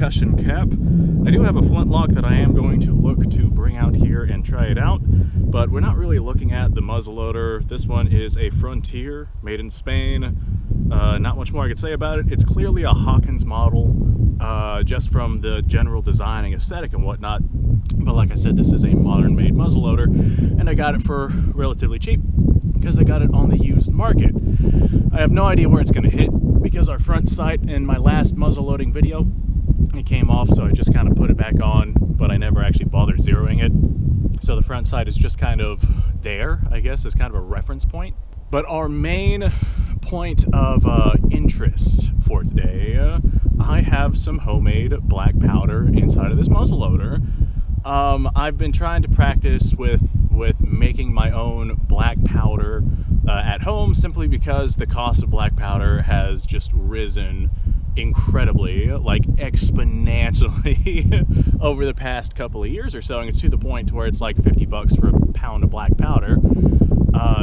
percussion cap. I do have a flintlock that I am going to look to bring out here and try it out, but we're not really looking at the muzzleloader. This one is a Frontier, made in Spain. Not much more I could say about it. It's clearly a Hawkins model, just from the general design and aesthetic and whatnot. But like I said, this is a modern made muzzleloader, and I got it for relatively cheap because I got it on the used market. I have no idea where it's going to hit because our front sight in my last muzzle loading video, it came off, so I just kind of put it back on, but I never actually bothered zeroing it. So the front sight is just kind of there, I guess, as kind of a reference point. But our main point of interest for today, I have some homemade black powder inside of this muzzleloader. I've been trying to practice with making my own black powder at home, simply because the cost of black powder has just risen incredibly, like exponentially over the past couple of years or so, and it's to the point to where it's like 50 bucks for a pound of black powder.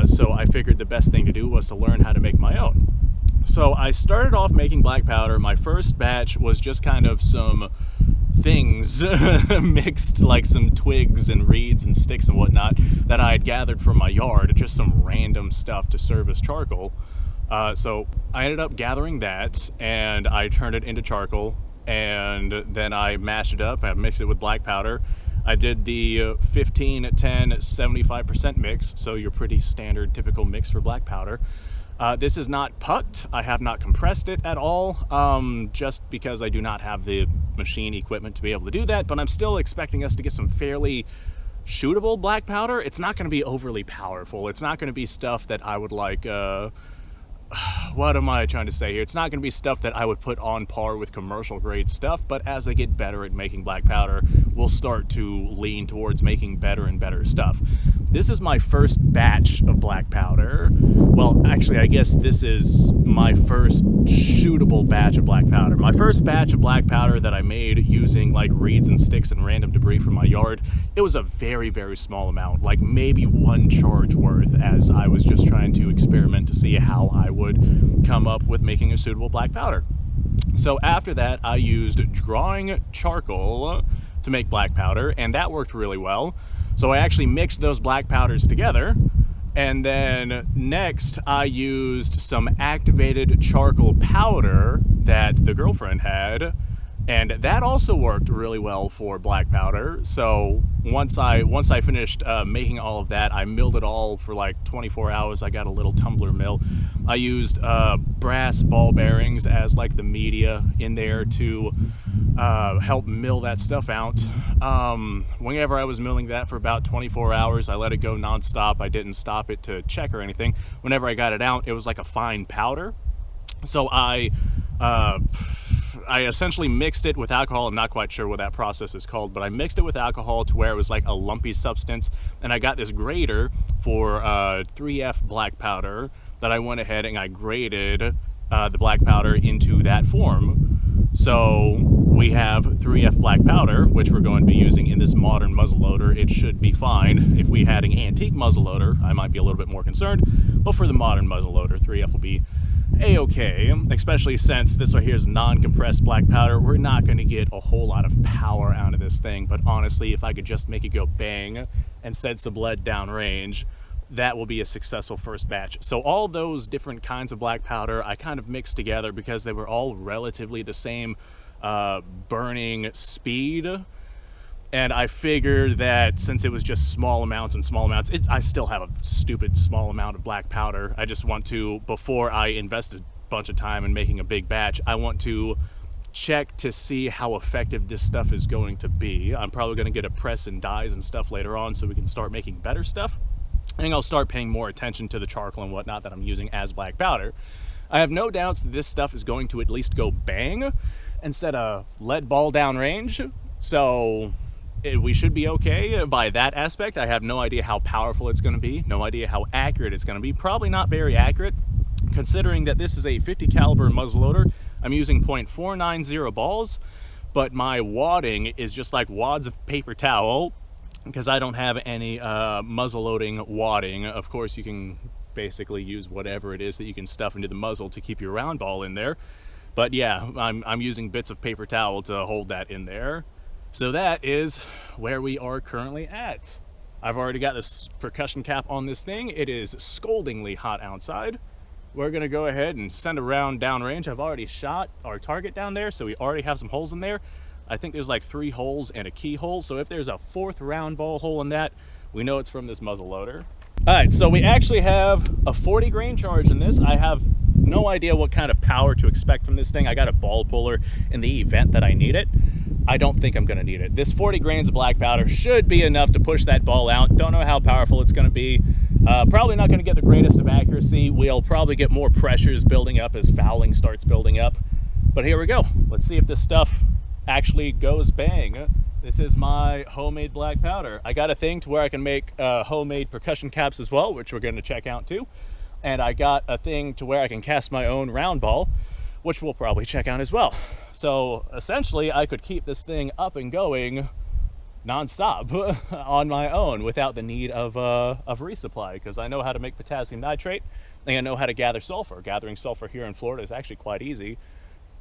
So I figured the best thing to do was to learn how to make my own. So I started off making black powder. My first batch was just kind of some things mixed, like some twigs and reeds and sticks and whatnot that I had gathered from my yard, just some random stuff to serve as charcoal. So I ended up gathering that and I turned it into charcoal, and then I mashed it up. I mixed it with black powder. I did the 15, 10, 75% mix, so your pretty standard typical mix for black powder. This is not pucked. I have not compressed it at all, just because I do not have the machine equipment to be able to do that, but I'm still expecting us to get some fairly shootable black powder. It's not going to be overly powerful. It's not going to be stuff that I would like, what am I trying to say here? It's not going to be stuff that I would put on par with commercial grade stuff, but as I get better at making black powder, we'll start to lean towards making better and better stuff. This is my first batch of black powder. Well, actually, I guess this is my first shootable batch of black powder. My first batch of black powder that I made using like reeds and sticks and random debris from my yard, it was a very, very small amount, like maybe one charge worth, as I was just trying to experiment to see how I would come up with making a suitable black powder. So after that, I used drawing charcoal to make black powder, and that worked really well. So I actually mixed those black powders together, and then next I used some activated charcoal powder that the girlfriend had, and that also worked really well for black powder. So once I finished making all of that, I milled it all for like 24 hours. I got a little tumbler mill. I used brass ball bearings as like the media in there to help mill that stuff out. Whenever I was milling that for about 24 hours, I let it go nonstop. I didn't stop it to check or anything. Whenever I got it out, it was like a fine powder. So I essentially mixed it with alcohol. I'm not quite sure what that process is called, but I mixed it with alcohol to where it was like a lumpy substance, and I got this grater for 3F black powder that I went ahead and I grated the black powder into that form. So we have 3F black powder, which we're going to be using in this modern muzzleloader. It should be fine. If we had an antique muzzleloader, I might be a little bit more concerned, but for the modern muzzleloader, 3F will be a-okay, especially since this right here is non-compressed black powder. We're not going to get a whole lot of power out of this thing, but honestly, if I could just make it go bang and send some lead downrange, that will be a successful first batch. So all those different kinds of black powder I kind of mixed together because they were all relatively the same burning speed, and I figured that since it was just small amounts and small amounts, I still have a stupid small amount of black powder. I just want to, before I invest a bunch of time in making a big batch, I want to check to see how effective this stuff is going to be. I'm probably going to get a press and dyes and stuff later on so we can start making better stuff. I think I'll start paying more attention to the charcoal and whatnot that I'm using as black powder. I have no doubts that this stuff is going to at least go bang instead of lead ball downrange, so we should be okay by that aspect. I have no idea how powerful it's going to be, no idea how accurate it's going to be. Probably not very accurate, considering that this is a 50 caliber muzzleloader. I'm using .490 balls, but my wadding is just like wads of paper towel, because I don't have any muzzle loading wadding. Of course, you can basically use whatever it is that you can stuff into the muzzle to keep your round ball in there. But yeah, I'm using bits of paper towel to hold that in there. So that is where we are currently at. I've already got this percussion cap on this thing. It is scaldingly hot outside. We're gonna go ahead and send a round downrange. I've already shot our target down there, so we already have some holes in there. I think there's like 3 holes and a keyhole. So if there's a 4th round ball hole in that, we know it's from this muzzle loader. All right, so we actually have a 40 grain charge in this. I have no idea what kind of power to expect from this thing. I got a ball puller in the event that I need it. I don't think I'm gonna need it. This 40 grains of black powder should be enough to push that ball out. Don't know how powerful it's gonna be. Probably not gonna get the greatest of accuracy. We'll probably get more pressures building up as fouling starts building up. But here we go. Let's see if this stuff actually goes bang. This is my homemade black powder. I got a thing to where I can make homemade percussion caps as well, which we're gonna check out too. And I got a thing to where I can cast my own round ball, which we'll probably check out as well. So essentially I could keep this thing up and going non-stop on my own without the need of resupply, because I know how to make potassium nitrate and I know how to gather sulfur. Gathering sulfur here in Florida is actually quite easy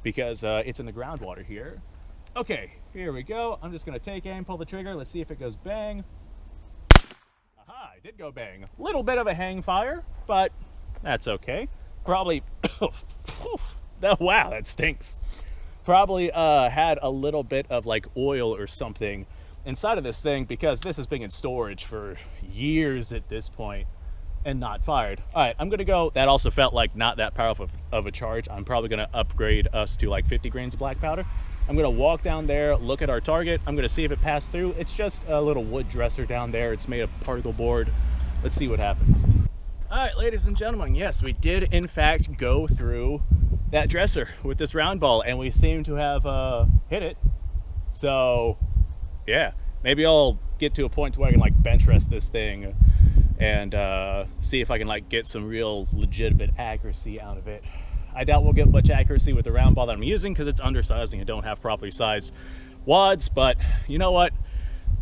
because it's in the groundwater here. Okay, here we go. I'm just gonna take aim, pull the trigger. Let's see if it goes bang. Aha, it did go bang. A little bit of a hang fire, but that's okay. Probably, wow, that stinks. Probably had a little bit of like oil or something inside of this thing because this has been in storage for years at this point and not fired. All right, I'm gonna go. That also felt like not that powerful of a charge. I'm probably gonna upgrade us to like 50 grains of black powder. I'm gonna walk down there, look at our target. I'm gonna see if it passed through. It's just a little wood dresser down there. It's made of particle board. Let's see what happens. All right, ladies and gentlemen, yes, we did in fact go through that dresser with this round ball and we seem to have hit it. So yeah, maybe I'll get to a point where I can like bench rest this thing and see if I can like get some real legitimate accuracy out of it. I doubt we'll get much accuracy with the round ball that I'm using because it's undersized and you don't have properly sized wads, but you know what?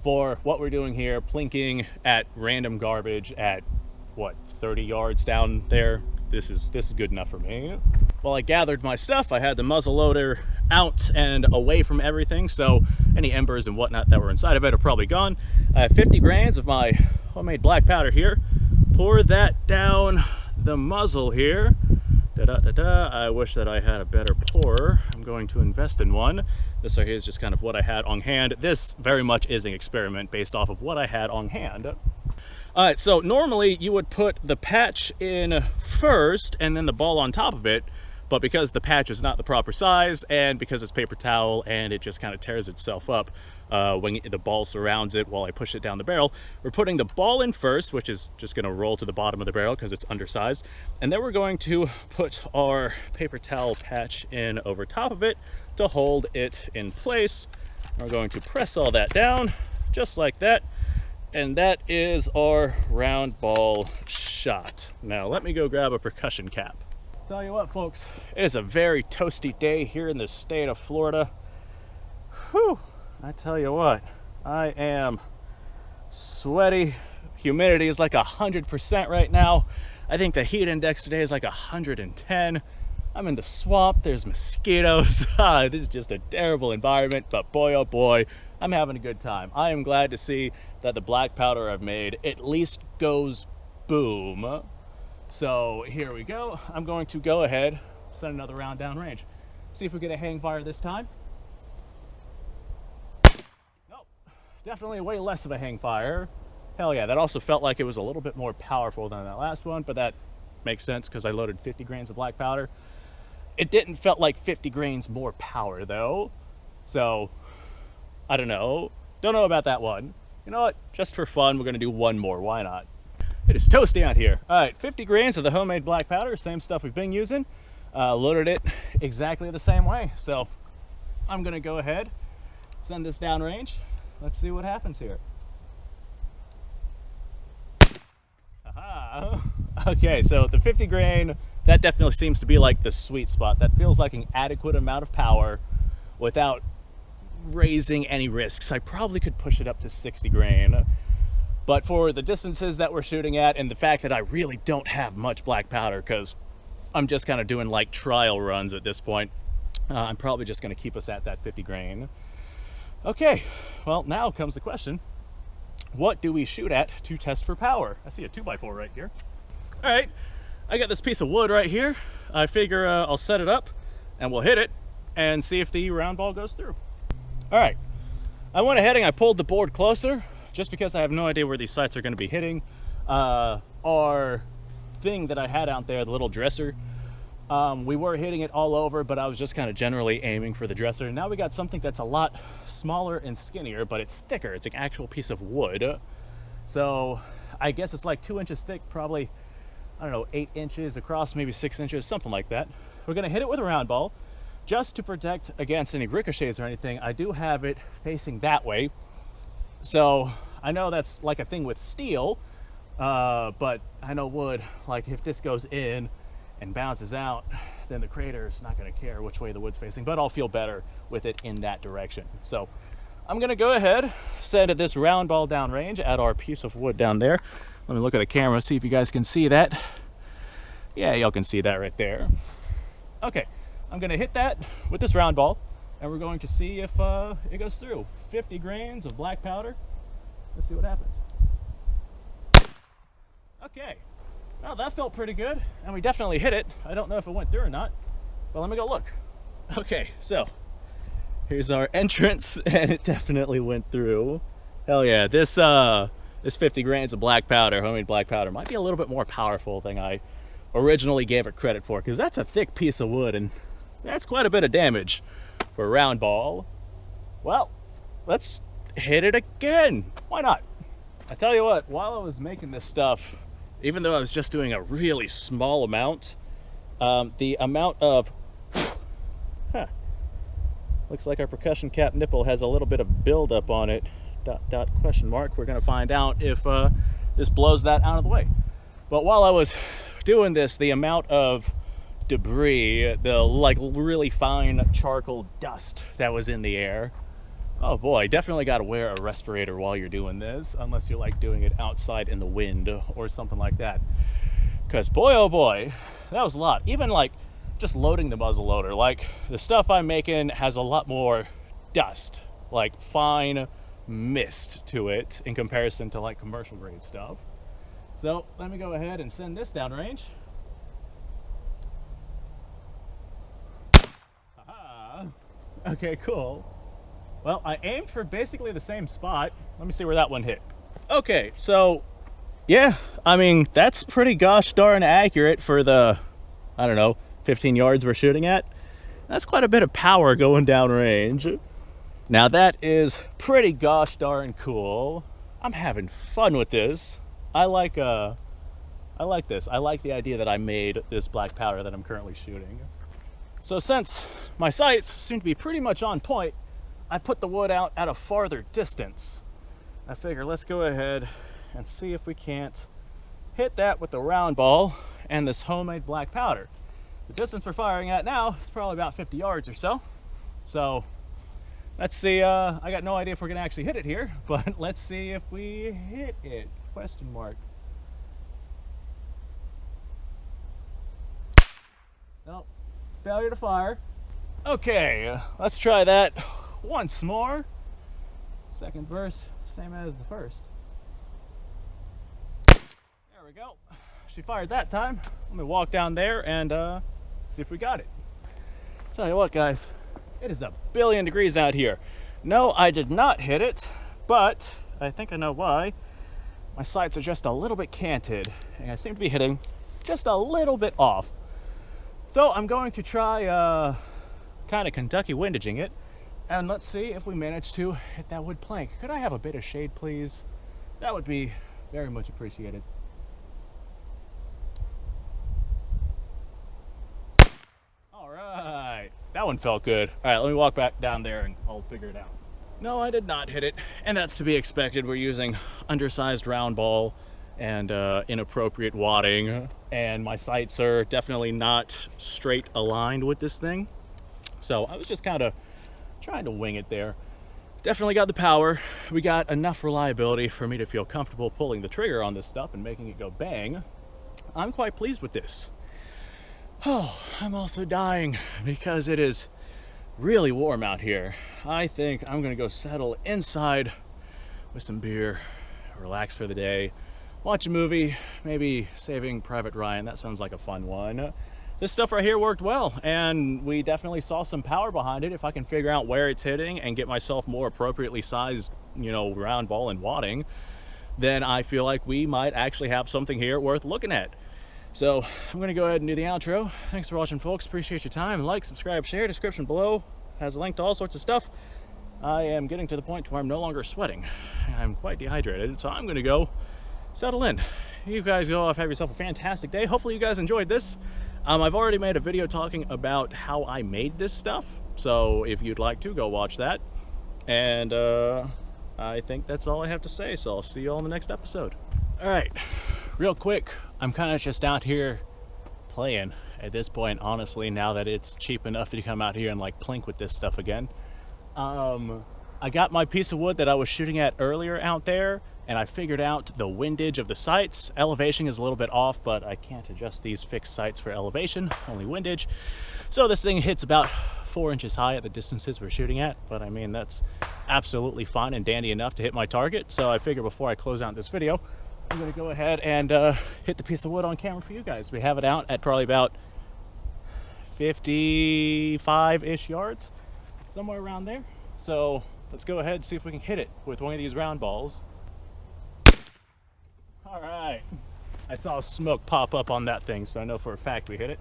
For what we're doing here, plinking at random garbage at what, 30 yards down there, this is good enough for me. While I gathered my stuff, I had the muzzle loader out and away from everything, so any embers and whatnot that were inside of it are probably gone. I have 50 grains of my homemade black powder here. Pour that down the muzzle here. I wish that I had a better pourer. I'm going to invest in one. This right here is just kind of what I had on hand. This very much is an experiment based off of what I had on hand. All right, so normally you would put the patch in first and then the ball on top of it, but because the patch is not the proper size and because it's paper towel and it just kind of tears itself up when the ball surrounds it while I push it down the barrel, we're putting the ball in first, which is just going to roll to the bottom of the barrel because it's undersized, and then we're going to put our paper towel patch in over top of it to hold it in place. We're going to press all that down just like that. And that is our round ball shot. Now let me go grab a percussion cap. Tell you what, folks, it is a very toasty day here in the state of Florida. Whew, I tell you what, I am sweaty. Humidity is like 100% right now. I think the heat index today is like 110. I'm in the swamp, there's mosquitoes. This is just a terrible environment, but boy, oh boy, I'm having a good time. I am glad to see that the black powder I've made at least goes boom. So here we go. I'm going to go ahead, send another round downrange. See if we get a hang fire this time. Nope, definitely way less of a hang fire. Hell yeah, that also felt like it was a little bit more powerful than that last one, but that makes sense because I loaded 50 grains of black powder. It didn't felt like 50 grains more power though. So I don't know about that one. You know what, just for fun, we're gonna do one more, why not? It is toasty out here. All right, 50 grains of the homemade black powder, same stuff we've been using. Loaded it exactly the same way. So I'm gonna go ahead, send this downrange. Let's see what happens here. Aha. Okay, so the 50 grain, that definitely seems to be like the sweet spot. That feels like an adequate amount of power without raising any risks. I probably could push it up to 60 grain. But for the distances that we're shooting at and the fact that I really don't have much black powder because I'm just kind of doing like trial runs at this point, I'm probably just going to keep us at that 50 grain. Okay, well, now comes the question. What do we shoot at to test for power? I see a 2x4 right here. All right, I got this piece of wood right here. I figure I'll set it up and we'll hit it and see if the round ball goes through. All right, I went ahead and I pulled the board closer just because I have no idea where these sights are going to be hitting. Our thing that I had out there, the little dresser, we were hitting it all over, but I was just kind of generally aiming for the dresser. Now we got something that's a lot smaller and skinnier, but it's thicker. It's an actual piece of wood. So I guess it's like 2 inches thick, probably, I don't know, 8 inches across, maybe 6 inches, something like that. We're gonna hit it with a round ball just to protect against any ricochets or anything. I do have it facing that way. So I know that's like a thing with steel, but I know wood, like if this goes in and bounces out, then the crater is not going to care which way the wood's facing, but I'll feel better with it in that direction. So I'm going to go ahead, set this round ball down range at our piece of wood down there. Let me look at the camera, see if you guys can see that. Yeah, y'all can see that right there. Okay, I'm going to hit that with this round ball, and we're going to see if it goes through. 50 grains of black powder. Let's see what happens. Okay, well, that felt pretty good, and we definitely hit it. I don't know if it went through or not, but let me go look. Okay, so here's our entrance, and it definitely went through. Hell yeah, this 50 grains of black powder, homemade black powder, might be a little bit more powerful than I originally gave it credit for, because that's a thick piece of wood, and that's quite a bit of damage for a round ball. Well, let's hit it again. Why not? I tell you what, while I was making this stuff, even though I was just doing a really small amount, the amount of, looks like our percussion cap nipple has a little bit of buildup on it, ... question mark. We're gonna find out if this blows that out of the way. But while I was doing this, the amount of debris, the like really fine charcoal dust that was in the air, oh boy, definitely got to wear a respirator while you're doing this, unless you're like doing it outside in the wind or something like that. Because boy, oh boy, that was a lot. Even like just loading the muzzle loader, like the stuff I'm making has a lot more dust, like fine mist to it in comparison to like commercial grade stuff. So let me go ahead and send this downrange. Aha. Okay, cool. Well, I aimed for basically the same spot. Let me see where that one hit. Okay, so yeah, I mean, that's pretty gosh darn accurate for the, I don't know, 15 yards we're shooting at. That's quite a bit of power going down range. Now that is pretty gosh darn cool. I'm having fun with this. I like this. I like the idea that I made this black powder that I'm currently shooting. So since my sights seem to be pretty much on point, I put the wood out at a farther distance. I figure let's go ahead and see if we can't hit that with the round ball and this homemade black powder. The distance we're firing at now is probably about 50 yards or so. So let's see, I got no idea if we're gonna actually hit it here, but let's see if we hit it, question mark. Nope, failure to fire. Okay, let's try that once more. Second verse, same as the first. There we go. She fired that time. Let me walk down there and see if we got it. Tell you what, guys, it is a billion degrees out here. No, I did not hit it, but I think I know why. My sights are just a little bit canted, and I seem to be hitting just a little bit off. So I'm going to try kind of Kentucky windaging it, and let's see if we manage to hit that wood plank. Could I have a bit of shade, please? That would be very much appreciated. All right, that one felt good. All right, let me walk back down there and I'll figure it out. No, I did not hit it, and that's to be expected. We're using undersized round ball and inappropriate wadding, and my sights are definitely not straight aligned with this thing. So I was just kind of trying to wing it there. Definitely got the power. We got enough reliability for me to feel comfortable pulling the trigger on this stuff and making it go bang. I'm quite pleased with this. Oh, I'm also dying because it is really warm out here. I think I'm gonna go settle inside with some beer, relax for the day, watch a movie, maybe Saving Private Ryan. That sounds like a fun one. This stuff right here worked well, and we definitely saw some power behind it. If I can figure out where it's hitting and get myself more appropriately sized, you know, round ball and wadding, then I feel like we might actually have something here worth looking at. So I'm gonna go ahead and do the outro. Thanks for watching, folks. Appreciate your time. Like, subscribe, share. Description below has a link to all sorts of stuff. I am getting to the point where I'm no longer sweating. I'm quite dehydrated, so I'm gonna go settle in. You guys go off, have yourself a fantastic day. Hopefully you guys enjoyed this. I've already made a video talking about how I made this stuff, so if you'd like to, go watch that. And I think that's all I have to say, so I'll see you all in the next episode. All right, real quick, I'm kind of just out here playing at this point, honestly, now that it's cheap enough to come out here and like plink with this stuff again. I got my piece of wood that I was shooting at earlier out there, and I figured out the windage of the sights. Elevation is a little bit off, but I can't adjust these fixed sights for elevation, only windage. So this thing hits about 4 inches high at the distances we're shooting at, but I mean, that's absolutely fine and dandy enough to hit my target. So I figure before I close out this video, I'm gonna go ahead and hit the piece of wood on camera for you guys. We have it out at probably about 55-ish yards, somewhere around there. So let's go ahead and see if we can hit it with one of these round balls. All right, I saw smoke pop up on that thing, so I know for a fact we hit it.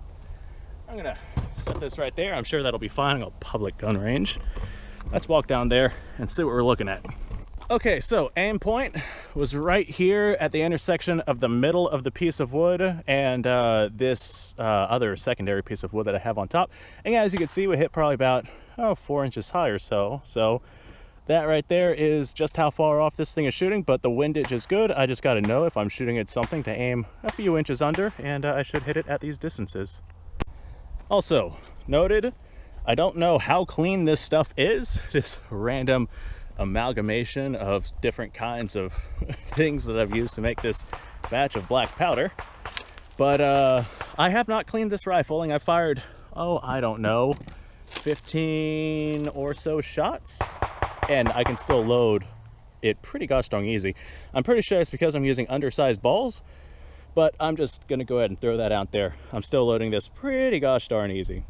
I'm gonna set this right there. I'm sure that'll be fine. I'll public gun range. Let's walk down there and see what we're looking at. Okay, so aim point was right here at the intersection of the middle of the piece of wood and this other secondary piece of wood that I have on top. And as you can see, we hit probably about 4 inches high or so. So that right there is just how far off this thing is shooting, but the windage is good. I just got to know if I'm shooting at something to aim a few inches under, and I should hit it at these distances. Also noted, I don't know how clean this stuff is, this random amalgamation of different kinds of things that I've used to make this batch of black powder, but I have not cleaned this rifle, and I fired, I don't know, 15 or so shots, and I can still load it pretty gosh darn easy. I'm pretty sure it's because I'm using undersized balls, but I'm just gonna go ahead and throw that out there. I'm still loading this pretty gosh darn easy.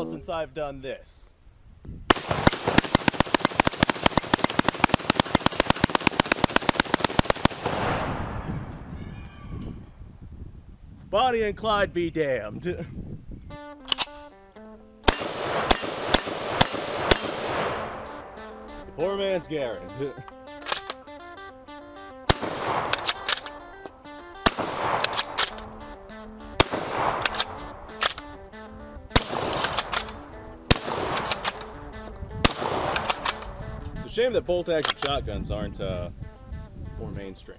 Since I've done this. Bonnie and Clyde be damned. Poor man's Garrett. Shame that bolt action shotguns aren't more mainstream.